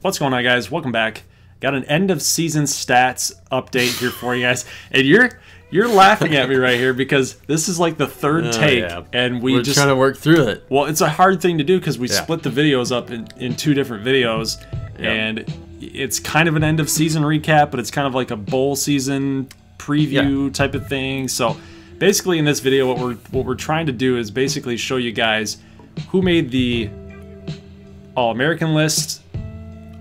What's going on, guys? Welcome back. Got an end of season stats update here for you guys, and you're laughing at me right here because this is like the third take, and we're just trying to work through it. Well, it's a hard thing to do because we split the videos up in two different videos, and it's kind of an end of season recap, but it's kind of like a bowl season preview type of thing. So basically, in this video, what we're trying to do is basically show you guys who made the All-American list,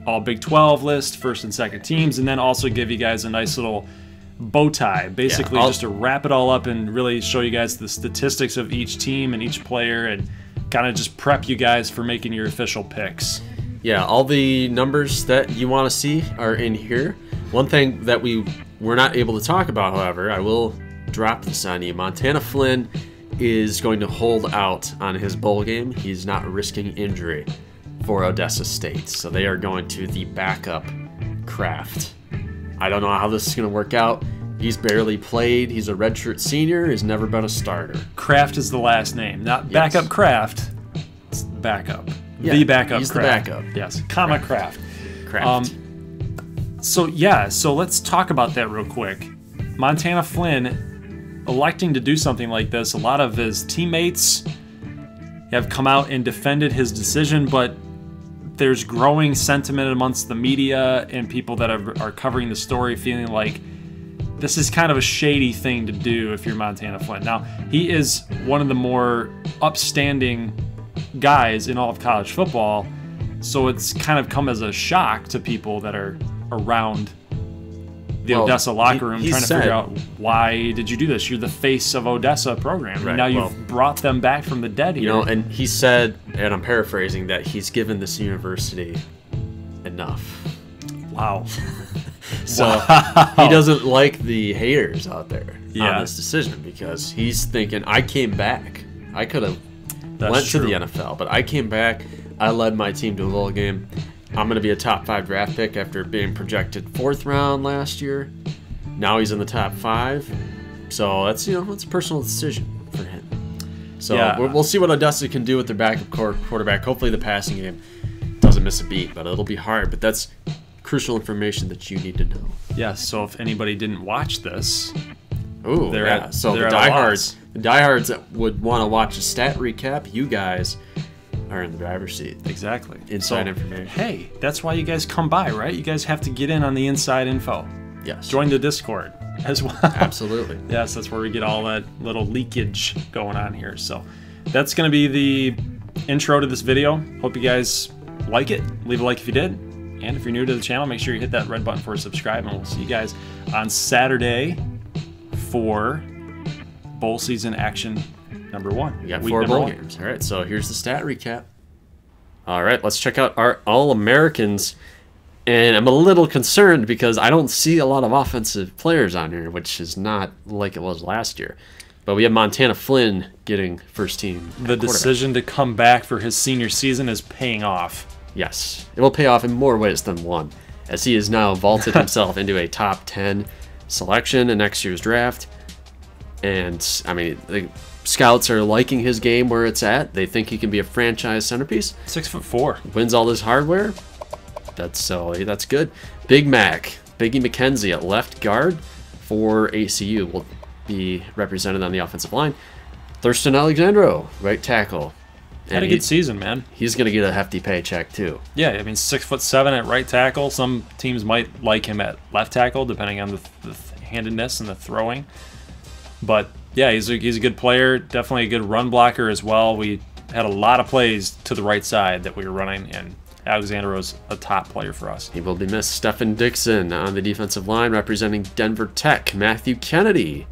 All Big 12 list, first and second teams, and then also give you guys a nice little bow tie, basically just to wrap it all up and really show you guys the statistics of each team and each player and kind of just prep you guys for making your official picks. Yeah, all the numbers that you want to see are in here. One thing that we were not able to talk about, however, I will drop this on you. Montana Flynn is going to hold out on his bowl game. He's not risking injury for Odessa State, so they are going to the backup Kraft. I don't know how this is going to work out. He's barely played. He's a redshirt senior. He's never been a starter. Kraft is the last name, not backup Kraft. It's backup. Yeah, the backup he's Kraft. The backup. Yes, comma Kraft. Kraft. So let's talk about that real quick. Montana Flynn electing to do something like this. A lot of his teammates have come out and defended his decision, but there's growing sentiment amongst the media and people that are covering the story feeling like this is kind of a shady thing to do if you're Montana Flynn. Now, he is one of the more upstanding guys in all of college football, so it's kind of come as a shock to people that are around the Odessa locker room trying to figure out, why did you do this? You're the face of Odessa program. Right. Now you've brought them back from the dead here. You know, and he said, and I'm paraphrasing, that he's given this university enough. Wow. So he doesn't like the haters out there on this decision because he's thinking, I came back. I could have went to the NFL, but I came back. I led my team to a bowl game. I'm going to be a top 5 draft pick after being projected 4th round last year. Now he's in the top 5. So that's, that's a personal decision for him. So we'll see what Odessa can do with their backup quarterback. Hopefully the passing game doesn't miss a beat, but it'll be hard. But that's crucial information that you need to know. Yes, so if anybody didn't watch this, so the diehards that would want to watch a stat recap, you guys are in the driver's seat. Exactly. Inside information. Hey, that's why you guys come by, right? You guys have to get in on the inside info. Yes. Join the Discord as well. Absolutely. Yes, that's where we get all that little leakage going on here. So that's going to be the intro to this video. Hope you guys like it. Leave a like if you did. And if you're new to the channel, make sure you hit that red button for subscribe. And we'll see you guys on Saturday for bowl season action number 1. We got 4 bowl games. All right, so here's the stat recap. All right, let's check out our All-Americans. And I'm a little concerned because I don't see a lot of offensive players on here, which is not like it was last year. But we have Montana Flynn getting first team. The decision to come back for his senior season is paying off. Yes, it will pay off in more ways than one, as he has now vaulted himself into a top 10 selection in next year's draft. And, I mean, the scouts are liking his game where it's at. They think he can be a franchise centerpiece. 6'4". Wins all his hardware. That's good. Big Mac, Biggie McKenzie at left guard for ACU will be represented on the offensive line. Thurston Alexandro, right tackle. Had a good season, man. He's going to get a hefty paycheck, too. Yeah, I mean, 6'7" at right tackle. Some teams might like him at left tackle, depending on the handedness and the throwing. But, yeah, he's a good player. Definitely a good run blocker as well. We had a lot of plays to the right side that we were running, and Alexander was a top player for us. He will be missed. Stephen Dixon on the defensive line representing Denver Tech. Matthew Kennedy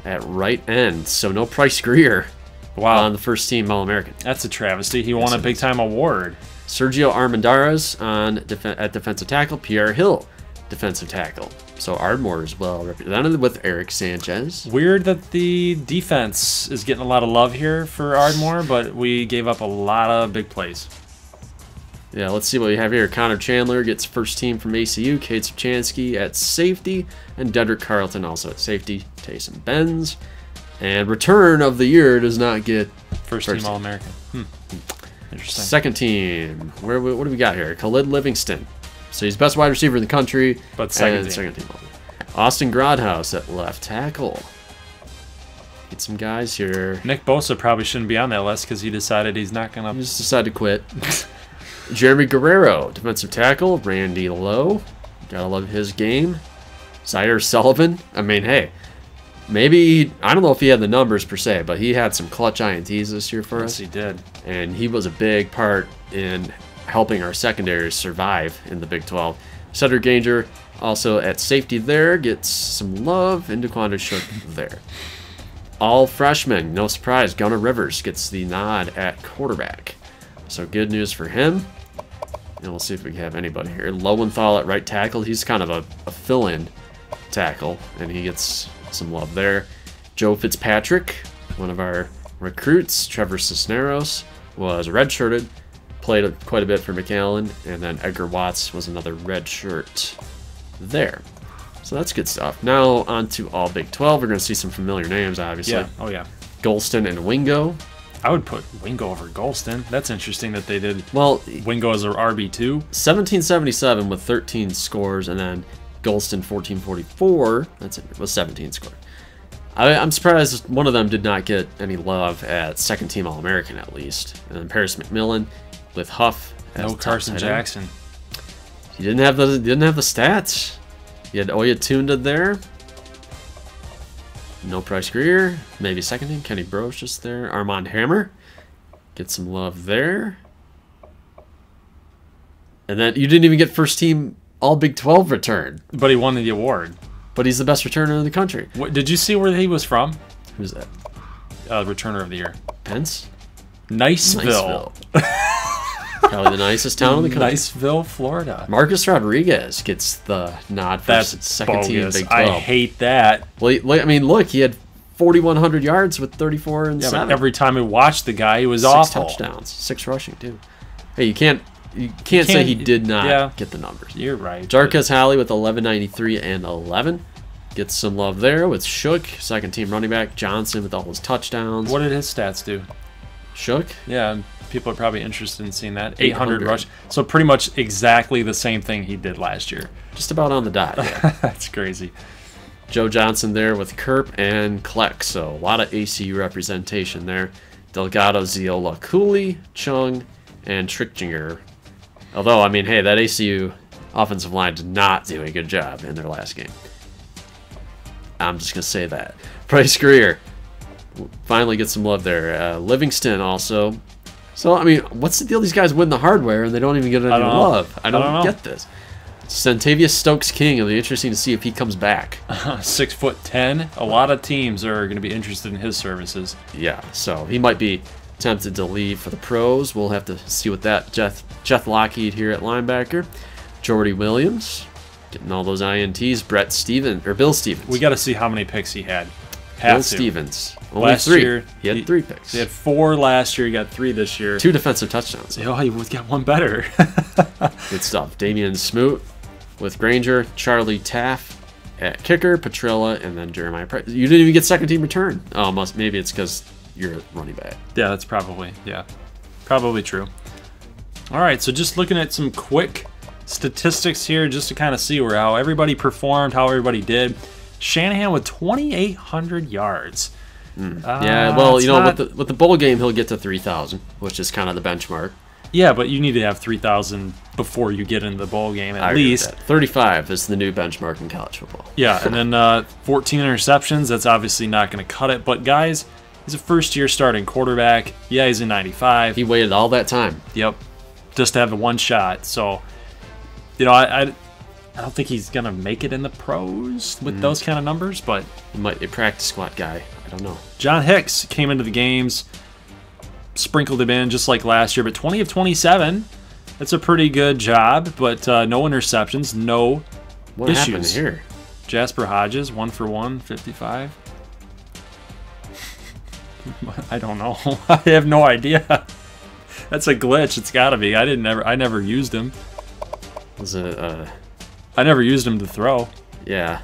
at right end. So no Price Greer. Wow. On the first team All-American. That's a travesty. He won a big-time award. Sergio Armendariz at defensive tackle. Pierre Hill, defensive tackle. So Ardmore is well represented with Eric Sanchez. Weird that the defense is getting a lot of love here for Ardmore, but we gave up a lot of big plays. Yeah, let's see what we have here. Connor Chandler gets first team from ACU. Kate Subchansky at safety. And Dedrick Carlton also at safety. Taysom Benz. And return of the year does not get first team All-American. Interesting. Second team. What do we got here? Khalid Livingston So he's best wide receiver in the country. But second team. Austin Grodhouse at left tackle. Get some guys here. Nick Bosa probably shouldn't be on that list because he decided he's not going to... He just decided to quit. Jeremy Guerrero, defensive tackle. Randy Lowe. Gotta love his game. Zaire Sullivan. I mean, hey, maybe... I don't know if he had the numbers per se, but he had some clutch INTs this year for us. Yes, he did. And he was a big part in helping our secondary survive in the Big 12. Cedric Ganger also at safety there. Gets some love. And DeQuanda Shook there. All freshmen, no surprise. Gunnar Rivers gets the nod at quarterback. So good news for him. And we'll see if we have anybody here. Lowenthal at right tackle. He's kind of a fill-in tackle, and he gets some love there. Joe Fitzpatrick, one of our recruits. Trevor Cisneros was redshirted, played quite a bit for McAllen, and then Edgar Watts was another red shirt there. So that's good stuff. Now on to all Big 12. We're going to see some familiar names, obviously. Yeah. Oh, yeah. Golston and Wingo. I would put Wingo over Golston. That's interesting that they did Wingo as a RB2. 1777 with 13 scores, and then Golston 1444. Was 17 scores. I'm surprised one of them did not get any love at second team All-American at least. And then Paris McMillan with Huff. No Carson Jackson. He didn't have the stats. You had Oya Tunda there. No Price Greer. Maybe second team. Kenny Bro's just there. Armand Hammer. Get some love there. And then you didn't even get first team All Big 12 return. But he won the award. But he's the best returner in the country. What, did you see where he was from? Who's that? Returner of the year. Pence? Niceville. Probably the nicest town in the country. Niceville, Florida. Marcus Rodriguez gets the nod for second team Big 12. I hate that. Well, I mean, look, he had 4,100 yards with 34 and 7. But every time we watched the guy, he was awful. 6 touchdowns, 6 rushing too. Hey, you can't say he did not get the numbers. You're right. Jarquez Halley with 1193 and 11. Gets some love there with Shook, second team running back. Johnson with all his touchdowns. What did his stats do? Shook? Yeah, people are probably interested in seeing that. 800 rush. So pretty much exactly the same thing he did last year. Just about on the dot, yeah. That's crazy. Joe Johnson there with Kerp and Kleck. So a lot of ACU representation there. Delgado, Ziola, Cooley, Chung, and Trichinger. Although, I mean, hey, that ACU offensive line did not do a good job in their last game. I'm just going to say that. Price Greer finally gets some love there. Livingston also. So, I mean, what's the deal? These guys win the hardware and they don't even get any love. I don't get this. Centavious Stokes King. It'll be interesting to see if he comes back. 6'10". A lot of teams are going to be interested in his services. Yeah, so he might be tempted to leave for the pros. We'll have to see what that. Jeff Lockheed here at linebacker. Jordy Williams getting all those INTs. Bill Stevens. We got to see how many picks he had. Bill Stevens. Only last 3. Year, he had 3 picks. He had 4 last year. He got 3 this year. 2 defensive touchdowns. Oh, he would get 1 better. Good stuff. Damian Smoot with Granger. Charlie Taff at kicker. Petrella, and then Jeremiah Price. You didn't even get second team return. Oh, maybe it's because you're a running back. Yeah, that's probably true. All right, so just looking at some quick statistics here just to kind of see how everybody performed, how everybody did. Shanahan with 2,800 yards. Yeah, well, you know, with the bowl game, he'll get to 3,000, which is kind of the benchmark. Yeah, but you need to have 3,000 before you get into the bowl game at least. 35 is the new benchmark in college football. Yeah, and then 14 interceptions. That's obviously not going to cut it. But guys, he's a first-year starting quarterback. Yeah, he's in 95. He waited all that time. Yep, just to have the 1 shot. So, you know, I don't think he's going to make it in the pros with those kind of numbers, but he might be a practice squad guy. I don't know. John Hicks came into the games, sprinkled him in just like last year, but 20 of 27. That's a pretty good job, but no interceptions, no what issues. Happened here? Jasper Hodges, 1 for 1, 55. I don't know. I have no idea. That's a glitch. It's got to be. I never used him. Was it? I never used him to throw. Yeah.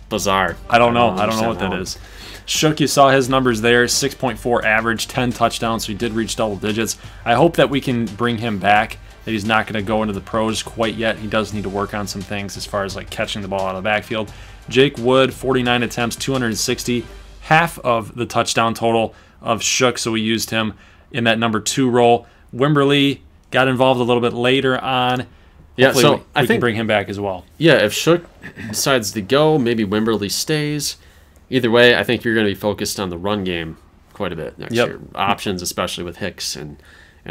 Bizarre. I don't know. I don't know what that is. Shook, you saw his numbers there. 6.4 average, 10 touchdowns, so he did reach double digits. I hope that we can bring him back that he's not going to go into the pros quite yet. He does need to work on some things as far as like catching the ball out of the backfield. Jake Wood, 49 attempts, 260, half of the touchdown total of Shook, so we used him in that number 2 role. Wimberly got involved a little bit later on. Yeah, so we can bring him back as well. Yeah, if Shook decides to go, maybe Wimberly stays. Either way, I think you're going to be focused on the run game quite a bit next year. Options, especially with Hicks and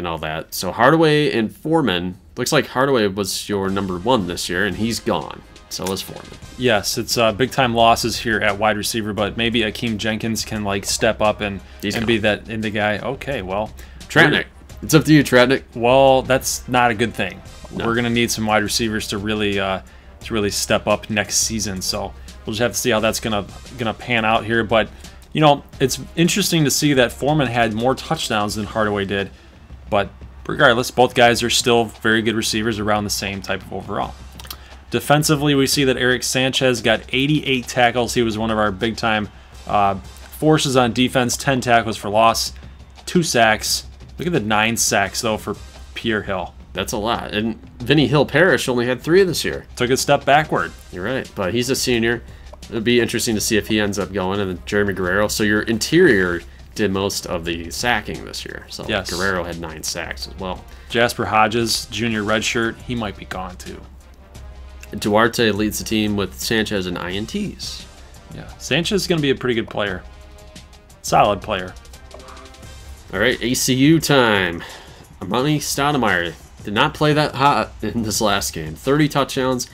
all that. So Hardaway and Foreman, looks like Hardaway was your number 1 this year, and he's gone. So is Foreman. Yes, it's big-time losses here at wide receiver, but maybe Akeem Jenkins can like step up and be that in the guy. Okay, well. Tratnick. It's up to you, Tratnick. Well, that's not a good thing. No. We're going to need some wide receivers to really step up next season. So we'll just have to see how that's gonna pan out here. But you know, it's interesting to see that Foreman had more touchdowns than Hardaway did. But regardless, both guys are still very good receivers around the same type of overall. Defensively, we see that Eric Sanchez got 88 tackles. He was one of our big-time forces on defense. 10 tackles for loss, 2 sacks. Look at the 9 sacks though for Pierre Hill. That's a lot. And Vinny Hill-Parrish only had 3 this year. Took a step backward. You're right, but he's a senior. It'll be interesting to see if he ends up going. And then Jeremy Guerrero. So your interior did most of the sacking this year. So yes. Guerrero had 9 sacks as well. Jasper Hodges, junior redshirt, he might be gone too. And Duarte leads the team with Sanchez and INTs. Yeah, Sanchez is going to be a pretty good player. Solid player. All right, ACU time. Amani Stoudemire did not play that hot in this last game. 30 touchdowns,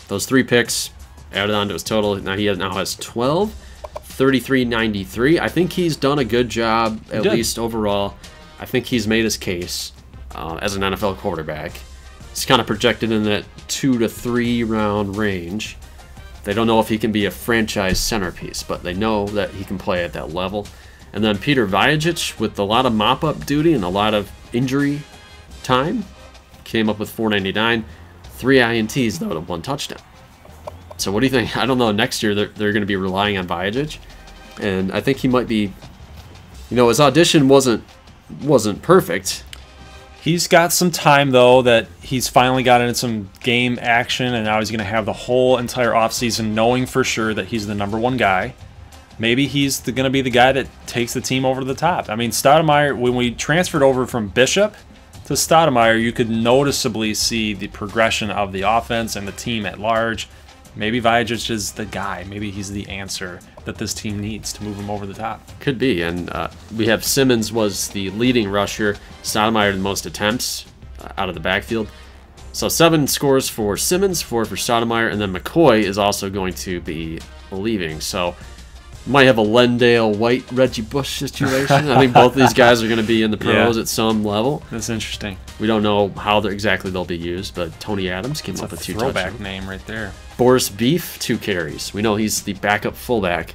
those 3 picks added on to his total. Now he now has 12, 33-93. I think he's done a good job, at least overall. I think he's made his case as an NFL quarterback. He's kind of projected in that 2 to 3 round range. They don't know if he can be a franchise centerpiece, but they know that he can play at that level. And then Peter Vajacic, with a lot of mop-up duty and a lot of injury time, came up with 499, 3 INTs though to 1 touchdown. So what do you think? I don't know. Next year they're going to be relying on Vajacic, and I think he might be. You know, his audition wasn't perfect. He's got some time though that he's finally got into some game action, and now he's going to have the whole entire offseason knowing for sure that he's the number 1 guy. Maybe he's going to be the guy that takes the team over to the top. I mean, Stoudemire, when we transferred over from Bishop to Stoudemire, you could noticeably see the progression of the offense and the team at large. Maybe Vajacic is the guy. Maybe he's the answer that this team needs to move him over the top. Could be. And we have Simmons was the leading rusher. Stoudemire the most attempts out of the backfield. So 7 scores for Simmons, 4 for Stoudemire, and then McCoy is also going to be leaving. So might have a Lendale White Reggie Bush situation. I think both of these guys are going to be in the pros at some level. That's interesting. We don't know how exactly they'll be used, but Tony Adams came up with 2 touchdowns. Throwback name right there. Boris Beef, 2 carries. We know he's the backup fullback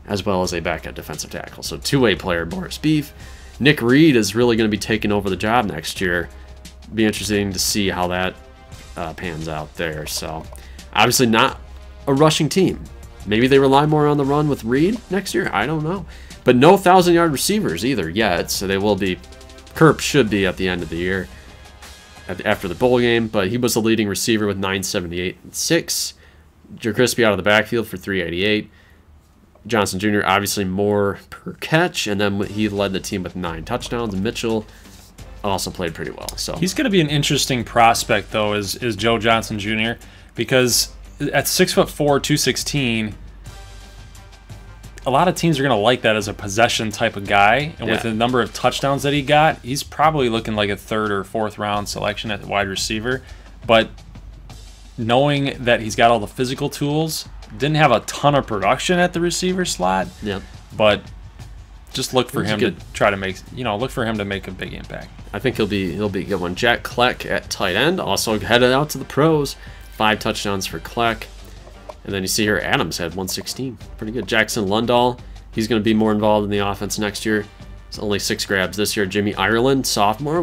as well as a backup defensive tackle. So 2-way player, Boris Beef. Nick Reed is really going to be taking over the job next year. Be interesting to see how that pans out there. So obviously not a rushing team. Maybe they rely more on the run with Reed next year. I don't know. But no 1,000-yard receivers either yet. So they will be. Kerp should be at the end of the year after the bowl game. But he was the leading receiver with 978 and 6. Joe Crispy out of the backfield for 388. Johnson Jr. obviously more per catch. And then he led the team with 9 touchdowns. And Mitchell also played pretty well. So he's going to be an interesting prospect, though, is Joe Johnson Jr. Because at 6'4", 216, a lot of teams are going to like that as a possession type of guy. And with the number of touchdowns that he got, he's probably looking like a 3rd or 4th round selection at the wide receiver. But knowing that he's got all the physical tools, didn't have a ton of production at the receiver slot. Yep. But just look for him to try to make, look for him to make a big impact. I think he'll be a good one. Jack Kleck at tight end, also headed out to the pros. 5 touchdowns for Kleck. And then you see here Adams had 116. Pretty good. Jackson Lundahl, he's going to be more involved in the offense next year. It's only 6 grabs this year. Jimmy Ireland, sophomore,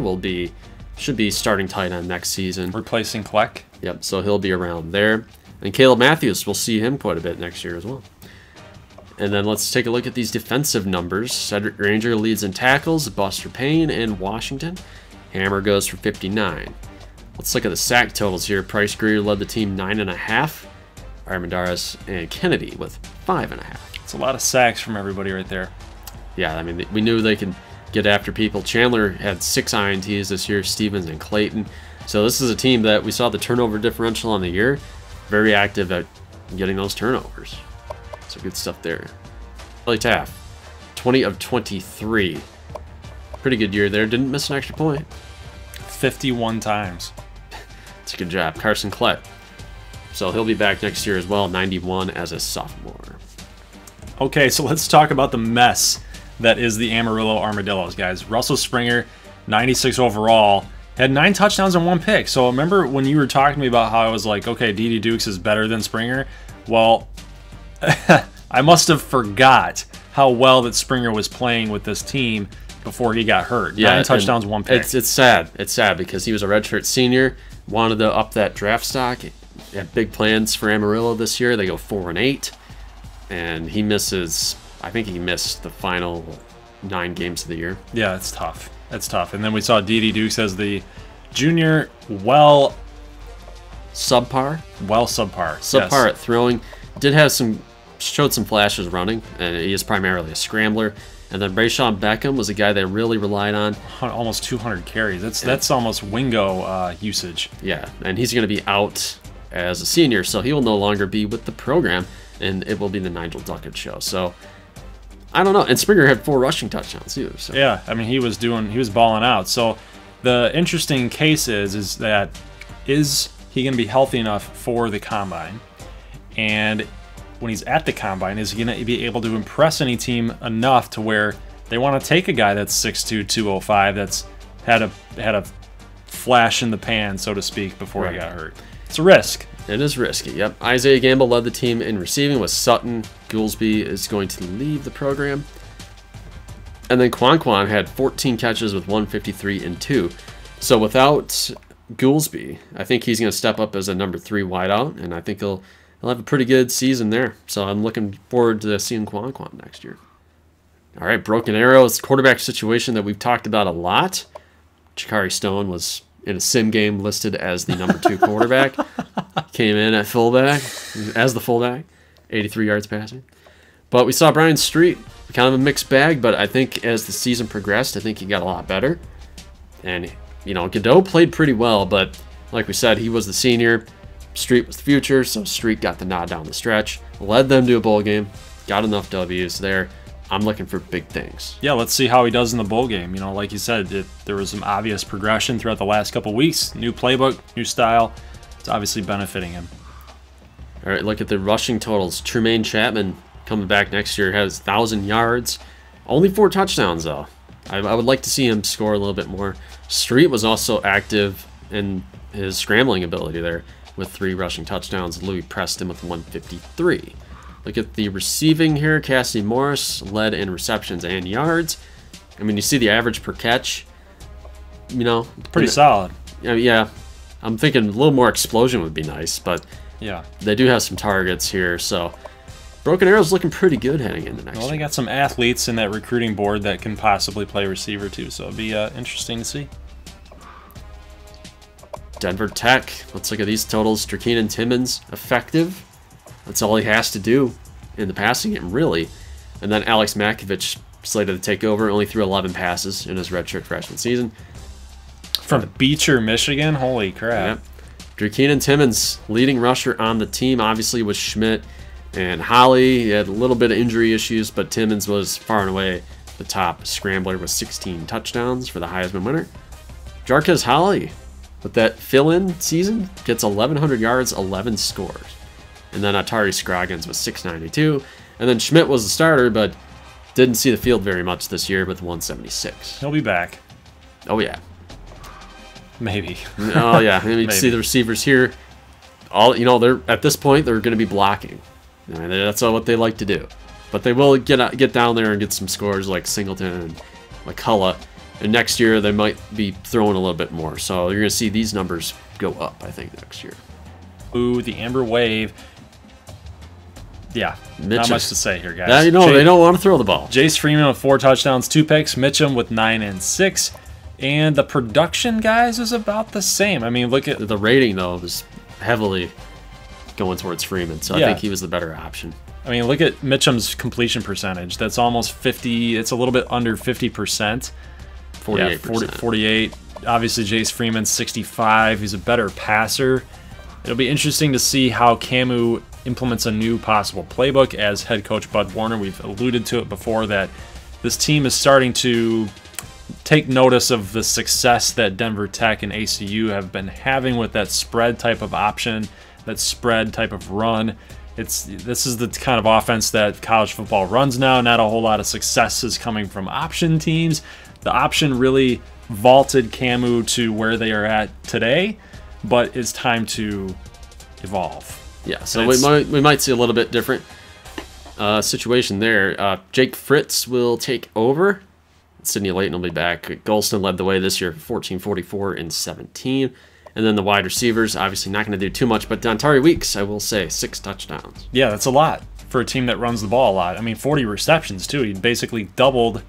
should be starting tight end next season. Replacing Kleck. Yep, so he'll be around there. And Caleb Matthews, we'll see him quite a bit next year as well. And then let's take a look at these defensive numbers. Cedric Granger leads in tackles, Buster Payne, and Washington. Hammer goes for 59. Let's look at the sack totals here. Price Greer led the team 9.5. Armendariz and Kennedy with 5.5. It's a lot of sacks from everybody right there. Yeah, I mean, we knew they could get after people. Chandler had 6 INTs this year, Stevens and Clayton. So this is a team that we saw the turnover differential on the year. Very active at getting those turnovers. So good stuff there. Billy Taft, 20 of 23. Pretty good year there. Didn't miss an extra point. 51 times. It's a good job. Carson Klett. So he'll be back next year as well, 91 as a sophomore. Okay, so let's talk about the mess that is the Amarillo Armadillos, guys. Russell Springer, 96 overall, had 9 touchdowns and 1 pick. So remember when you were talking to me about how I was like, okay, D.D. Dukes is better than Springer? Well, I must have forgot how well that Springer was playing with this team before he got hurt. Yeah, 9 touchdowns, 1 pick. It's sad. It's sad because he was a redshirt senior, wanted to up that draft stock. He had big plans for Amarillo this year. They go 4-8, and he misses. I think he missed the final 9 games of the year. Yeah, it's tough. It's tough. And then we saw D.D. Dukes as the junior, well, subpar. Subpar Yes. At throwing. Showed some flashes running, and he is primarily a scrambler. And then Brayshawn Beckham was a guy that really relied on. Almost 200 carries. That's almost Wingo usage. Yeah, and he's going to be out as a senior, so he will no longer be with the program, and it will be the Nigel Duckett show. So I don't know. And Springer had 4 rushing touchdowns too. So. Yeah, I mean he was balling out. So the interesting case is that is he going to be healthy enough for the combine? And when he's at the combine, is he going to be able to impress any team enough to where they want to take a guy that's 6'2", 205, that's had a flash in the pan, so to speak, before he got hurt? It's a risk. It is risky, yep. Isaiah Gamble led the team in receiving with Sutton. Goolsby is going to leave the program. And then Quan had 14 catches with 153 and 2. So without Goolsby, I think he's going to step up as a number 3 wideout, and I think he'll have a pretty good season there. So I'm looking forward to seeing Quan next year. All right, Broken Arrows, quarterback situation that we've talked about a lot. Chikari Stone was in a sim game listed as the number 2 quarterback. Came in at fullback, as the fullback, 83 yards passing. But we saw Brian Street, kind of a mixed bag, but I think as the season progressed, I think he got a lot better. And, Godot played pretty well, but like we said, he was the senior. Street was the future, so Street got the nod down the stretch, led them to a bowl game, got enough W's there. I'm looking for big things. Yeah, let's see how he does in the bowl game. Like you said, there was some obvious progression throughout the last couple weeks. New playbook, new style. It's obviously benefiting him. All right, look at the rushing totals. Trumaine Chapman coming back next year has 1,000 yards. Only 4 touchdowns, though. I would like to see him score a little bit more. Street was also active in his scrambling ability there with 3 rushing touchdowns. Louis Preston with 153. Look at the receiving here. Cassidy Morris led in receptions and yards. I mean, you see the average per catch. Pretty solid. Yeah. I'm thinking a little more explosion would be nice, but yeah, they do have some targets here. So Broken Arrow's looking pretty good heading into next year. Well, they got some athletes in that recruiting board that can possibly play receiver too, so it'll be interesting to see. Denver Tech. Let's look at these totals. Drakeenan Timmons, effective. That's all he has to do in the passing game, really. And then Alex Makovich slated to take over. Only threw 11 passes in his redshirt freshman season. From Beecher, Michigan? Holy crap. Yep. Drakeenan Timmons, leading rusher on the team, obviously was Schmidt and Holly. He had a little bit of injury issues, but Timmons was far and away the top scrambler with 16 touchdowns for the Heisman winner. Jarquez Holly, with that fill-in season, gets 1,100 yards, 11 scores. And then Atari Scroggins was 692. And then Schmidt was the starter, but didn't see the field very much this year with 176. He'll be back. Oh, yeah. Maybe. Oh, yeah. I mean, you see the receivers here. They're at this point, they're going to be blocking. I mean, that's all what they like to do. But they will get down there and get some scores like Singleton and McCullough. And next year, they might be throwing a little bit more. So you're going to see these numbers go up, I think, next year. Ooh, the Amber Wave. Yeah, Mitchum. Not much to say here, guys. They don't want to throw the ball. Jace Freeman with 4 touchdowns, 2 picks. Mitchum with 9 and 6. And the production, guys, is about the same. I mean, look at the rating, though, was heavily going towards Freeman, so I think he was the better option. I mean, look at Mitchum's completion percentage. That's almost 50. It's a little bit under 50%. 48%. 48. Obviously, Jace Freeman's 65. He's a better passer. It'll be interesting to see how Camu implements a new possible playbook as head coach Bud Warner. We've alluded to it before that this team is starting to take notice of the success that Denver Tech and ACU have been having with that spread type of option, that spread type of run. This is the kind of offense that college football runs now. Not a whole lot of success is coming from option teams. The option really vaulted Camu to where they are at today, but it's time to evolve. Yeah, so we might see a little bit different situation there. Jake Fritz will take over. Sidney Layton will be back. Golston led the way this year, 14, 44, and 17. And then the wide receivers, obviously not going to do too much, but Dontari Weeks, I will say, 6 touchdowns. Yeah, that's a lot for a team that runs the ball a lot. I mean, 40 receptions, too. He basically doubled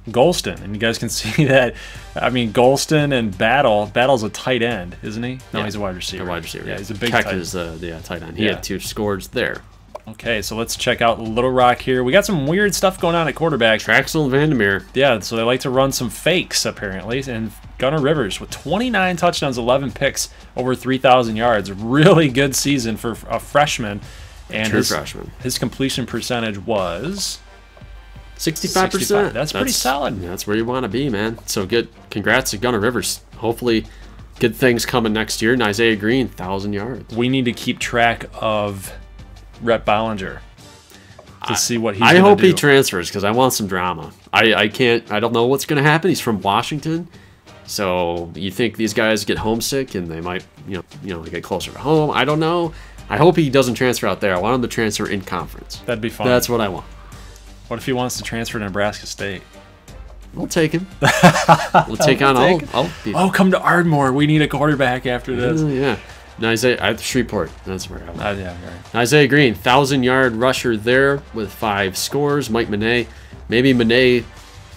Golston, and you guys can see that. I mean, Golston and Battle's a tight end, isn't he? No, he's a wide receiver. A wide receiver. Yeah, he's a big Keck tight end. is the tight end. He had 2 scores there. Okay, so let's check out Little Rock here. We got some weird stuff going on at quarterback. Traxel and Vandermeer. Yeah, so they like to run some fakes, apparently. And Gunnar Rivers with 29 touchdowns, 11 picks, over 3,000 yards. Really good season for a freshman. And True freshman. His completion percentage was 65%. That's pretty solid. That's where you want to be, man. So good. Congrats to Gunnar Rivers. Hopefully good things coming next year. And Isaiah Green, 1,000 yards. We need to keep track of Rhett Bollinger to see what he's I gonna hope do. he transfers because I want some drama. I don't know what's going to happen. He's from Washington. So you think these guys get homesick and they might, you know, get closer to home. I don't know. I hope he doesn't transfer out there. I want him to transfer in conference. That'd be fun. That's what I want. What if he wants to transfer to Nebraska State? We'll take him. We'll take on all. Oh, come to Ardmore. We need a quarterback after this. Yeah. Isaiah, Shreveport. That's where I went. Yeah, right. Isaiah Green, 1,000-yard rusher there with 5 scores. Mike Monet. Maybe Monet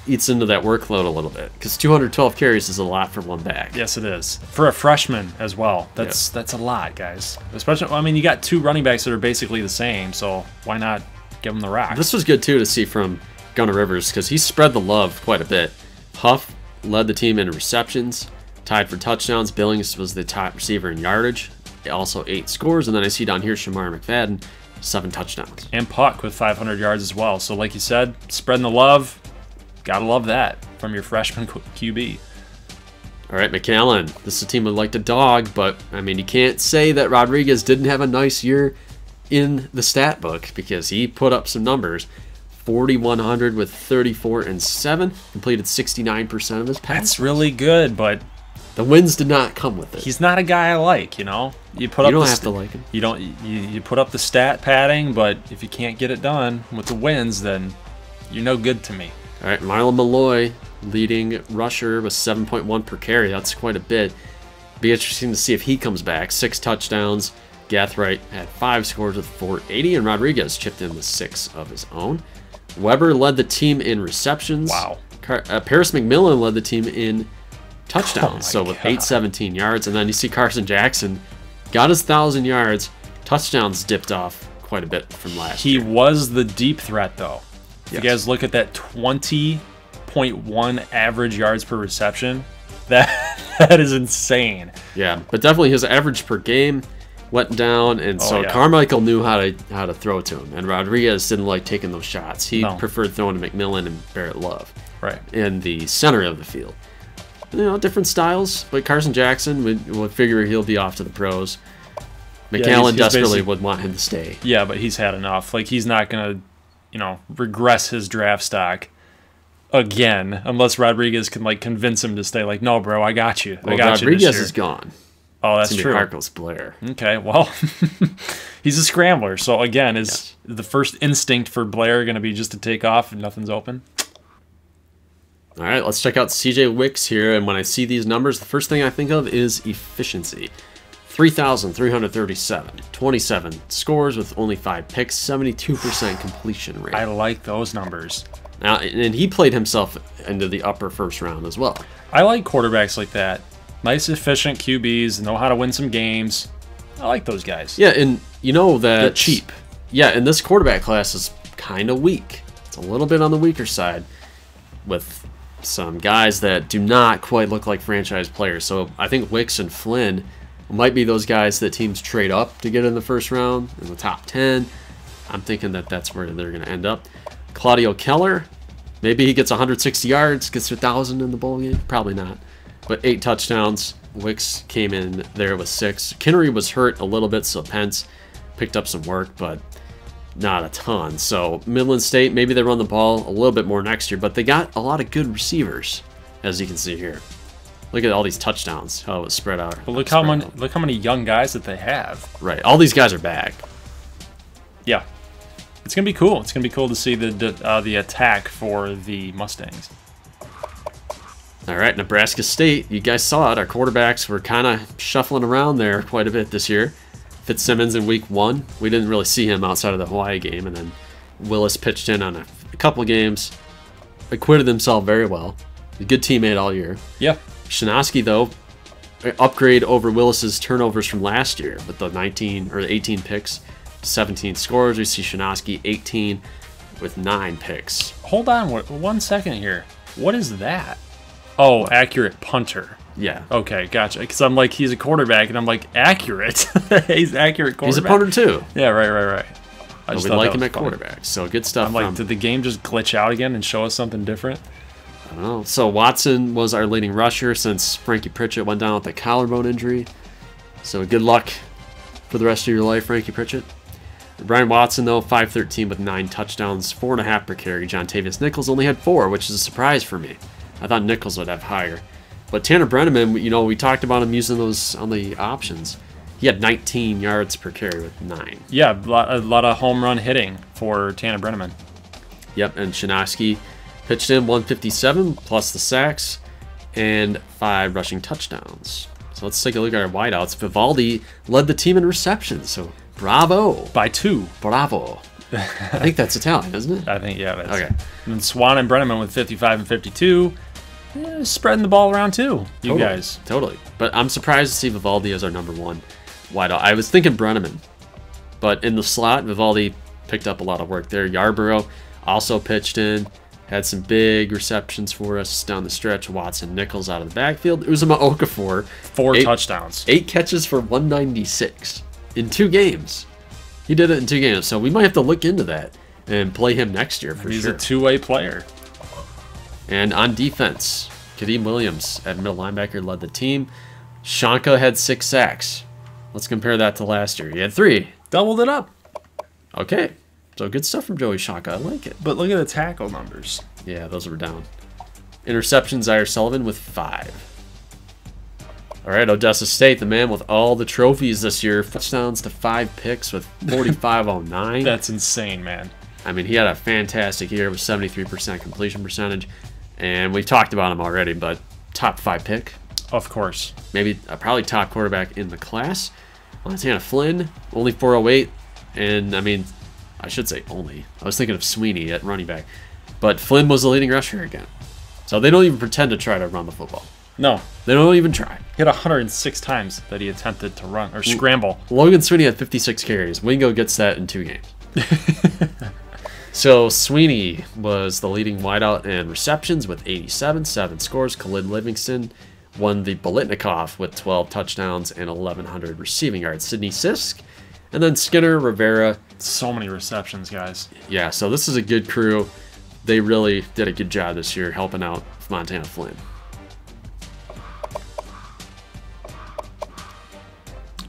eats into that workload a little bit because 212 carries is a lot for one back. Yes, it is. For a freshman as well. That's a lot, guys. Especially, I mean, you got 2 running backs that are basically the same, so why not give them the rock? This was good, too, to see from Gunnar Rivers because he spread the love quite a bit. Huff led the team in receptions, tied for touchdowns. Billings was the top receiver in yardage, also 8 scores. And then I see down here Shamar McFadden, 7 touchdowns. And Puck with 500 yards as well. So like you said, spreading the love. Gotta love that from your freshman QB. All right, McAllen. This is a team would like to dog, but, I mean, you can't say that Rodriguez didn't have a nice year in the stat book because he put up some numbers. 4,100 with 34 and 7. Completed 69% of his passes. That's really good, but the wins did not come with it. He's not a guy I like, you know. You don't have to like him. You don't. You put up the stat padding, but if you can't get it done with the wins, then you're no good to me. All right, Marlon Malloy, leading rusher with 7.1 per carry. That's quite a bit. Be interesting to see if he comes back. 6 touchdowns. Gathright had 5 scores with 480, and Rodriguez chipped in with 6 of his own. Weber led the team in receptions. Wow. Paris McMillan led the team in touchdowns, with 817 yards. And then you see Carson Jackson got his 1,000 yards. Touchdowns dipped off quite a bit from last year. He was the deep threat, though. If Yes. you guys look at that 20.1 average yards per reception, that is insane. Yeah, but definitely his average per game went down, and Carmichael knew how to throw to him, and Rodriguez didn't like taking those shots. He preferred throwing to McMillan and Barrett Love, right, in the center of the field. You know, different styles, but Carson Jackson would figure he'll be off to the pros. McAllen desperately would want him to stay. Yeah, but he's had enough. Like, he's not gonna, regress his draft stock again unless Rodriguez can convince him to stay. Like, no, bro, I got you. Well, I got you. Rodriguez is gone. Oh, that's true. Marcos Blair. Okay, well, he's a scrambler. So again, is the first instinct for Blair going to be just to take off and nothing's open? All right, let's check out CJ Wicks here. And when I see these numbers, the first thing I think of is efficiency. 3,337, 27 scores with only 5 picks, 72% completion rate. I like those numbers. Now, and he played himself into the upper first round as well. I like quarterbacks like that. Nice, efficient QBs, know how to win some games. I like those guys. Yeah, and you know that... They're cheap. Yeah, and this quarterback class is kind of weak. It's a little bit on the weaker side with some guys that do not quite look like franchise players. So I think Wicks and Flynn might be those guys that teams trade up to get in the first round, in the top 10. I'm thinking that that's where they're going to end up. Claudio Keller, maybe he gets 160 yards, gets 1,000 in the bowl game. Probably not. But 8 touchdowns. Wicks came in there with 6. Kinnery was hurt a little bit, so Pence picked up some work, but not a ton. So Midland State, maybe they run the ball a little bit more next year, but they got a lot of good receivers, as you can see here. Look at all these touchdowns, how it was spread out. But look how many young guys that they have. Right, all these guys are back. Yeah, it's gonna be cool. It's gonna be cool to see the attack for the Mustangs. All right, Nebraska State, you guys saw it. Our quarterbacks were kind of shuffling around there quite a bit this year. Fitzsimmons in week 1, we didn't really see him outside of the Hawaii game, and then Willis pitched in on a couple games, acquitted himself very well. A good teammate all year. Yeah. Shinosky, though, upgrade over Willis's turnovers from last year with the 18 picks, 17 scores. We see Shinosky 18 with 9 picks. Hold on 1 second here. What is that? Oh, accurate punter. Yeah. Okay, gotcha. Because I'm like, he's a quarterback, and I'm like, accurate? He's accurate quarterback. He's a punter, too. Yeah, right. I just like him at quarterback, so good stuff. I'm like, did the game just glitch out again and show us something different? I don't know. So Watson was our leading rusher since Frankie Pritchett went down with a collarbone injury. So good luck for the rest of your life, Frankie Pritchett. Brian Watson, though, 5'13" with 9 touchdowns, 4.5 per carry. John Tavius Nichols only had 4, which is a surprise for me. I thought Nichols would have higher. But Tanner Brenneman, you know, we talked about him using those on the options. He had 19 yards per carry with 9. Yeah, a lot of home run hitting for Tanner Brenneman. Yep, and Shinosky pitched in 157 plus the sacks and 5 rushing touchdowns. So let's take a look at our wideouts. Vivaldi led the team in receptions, so bravo. By 2. Bravo. I think that's Italian, isn't it? I think, yeah. That's, okay. And then Swan and Brenneman with 55 and 52. Spreading the ball around too, you guys. Totally. But I'm surprised to see Vivaldi as our number 1 wideout. I was thinking Brenneman, but in the slot, Vivaldi picked up a lot of work there. Yarborough also pitched in, had some big receptions for us down the stretch. Watson, Nichols out of the backfield. Uzoma Okafor, 4 touchdowns. 8 catches for 196 in 2 games. He did it in 2 games, so we might have to look into that and play him next year for He's sure. a two-way player. And on defense, Kadeem Williams at middle linebacker led the team. Shanka had 6 sacks. Let's compare that to last year. He had 3. Doubled it up. Okay. So good stuff from Joey Shanka. I like it. But look at the tackle numbers. Yeah, those were down. Interceptions, Zaire Sullivan with 5. All right, Odessa State, the man with all the trophies this year. Touchdowns to 5 picks with 45.09. That's insane, man. I mean, he had a fantastic year with 73% completion percentage. And we've talked about him already, but top 5 pick. Of course. Maybe probably top quarterback in the class. Montana Flynn, only 408. And, I mean, I should say only. I was thinking of Sweeney at running back. But Flynn was the leading rusher again. So they don't even pretend to try to run the football. No. They don't even try. He had 106 times that he attempted to run or scramble. Logan Sweeney had 56 carries. Wingo gets that in 2 games. So Sweeney was the leading wideout in receptions with 87, 7 scores. Khalid Livingston won the Bolitnikov with 12 touchdowns and 1,100 receiving yards. Sidney Sisk, and then Skinner, Rivera. So many receptions, guys. Yeah, so this is a good crew. They really did a good job this year helping out Montana Flynn.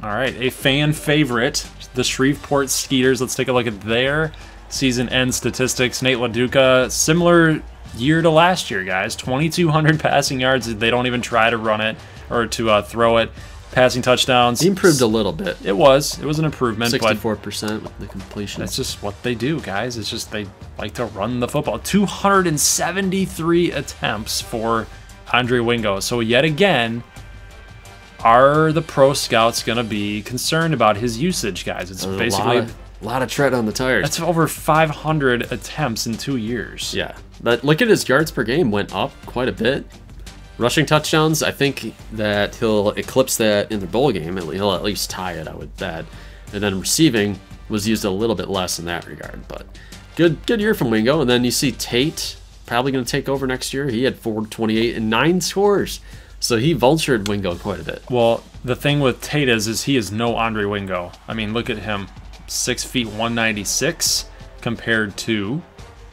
All right, a fan favorite, the Shreveport Skeeters. Let's take a look at their season end statistics. Nate LaDuca, similar year to last year, guys. 2,200 passing yards. They don't even try to run it or to throw it. Passing touchdowns. He improved a little bit. It was an improvement. 64% with the completion. That's just what they do, guys. It's just they like to run the football. 273 attempts for Andre Wingo. So yet again, are the pro scouts going to be concerned about his usage, guys? It's basically a lot of tread on the tires. That's over 500 attempts in 2 years. Yeah, but look at his yards per game went up quite a bit. Rushing touchdowns, I think that he'll eclipse that in the bowl game. He'll at least tie it, I would bet. And then receiving was used a little bit less in that regard. But good year from Wingo. And then you see Tate probably going to take over next year. He had 428 and 9 scores. So he vultured Wingo quite a bit. Well, the thing with Tate is he is no Andre Wingo. I mean, look at him. 6 feet 196 compared to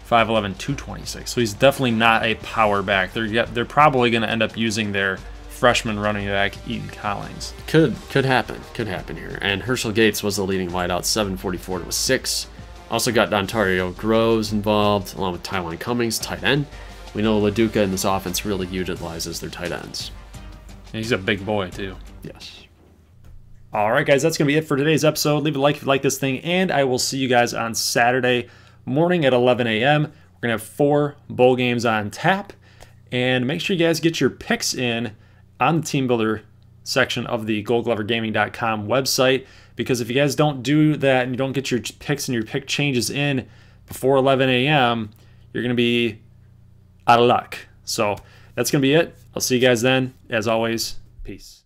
5'11", 226. So he's definitely not a power back. They're probably going to end up using their freshman running back, Eaton Collins. Could happen. Could happen here. And Herschel Gates was the leading wideout, 744 to 6. Also got Dontario Groves involved, along with Tywan Cummings, tight end. We know LaDuca in this offense really utilizes their tight ends. And he's a big boy, too. Yes. All right, guys, that's going to be it for today's episode. Leave a like if you like this thing, and I will see you guys on Saturday morning at 11 a.m. We're going to have 4 bowl games on tap, and make sure you guys get your picks in on the Team Builder section of the goldglovergaming.com website, because if you guys don't do that and you don't get your picks and your pick changes in before 11 a.m., you're going to be out of luck. So that's going to be it. I'll see you guys then. As always, peace.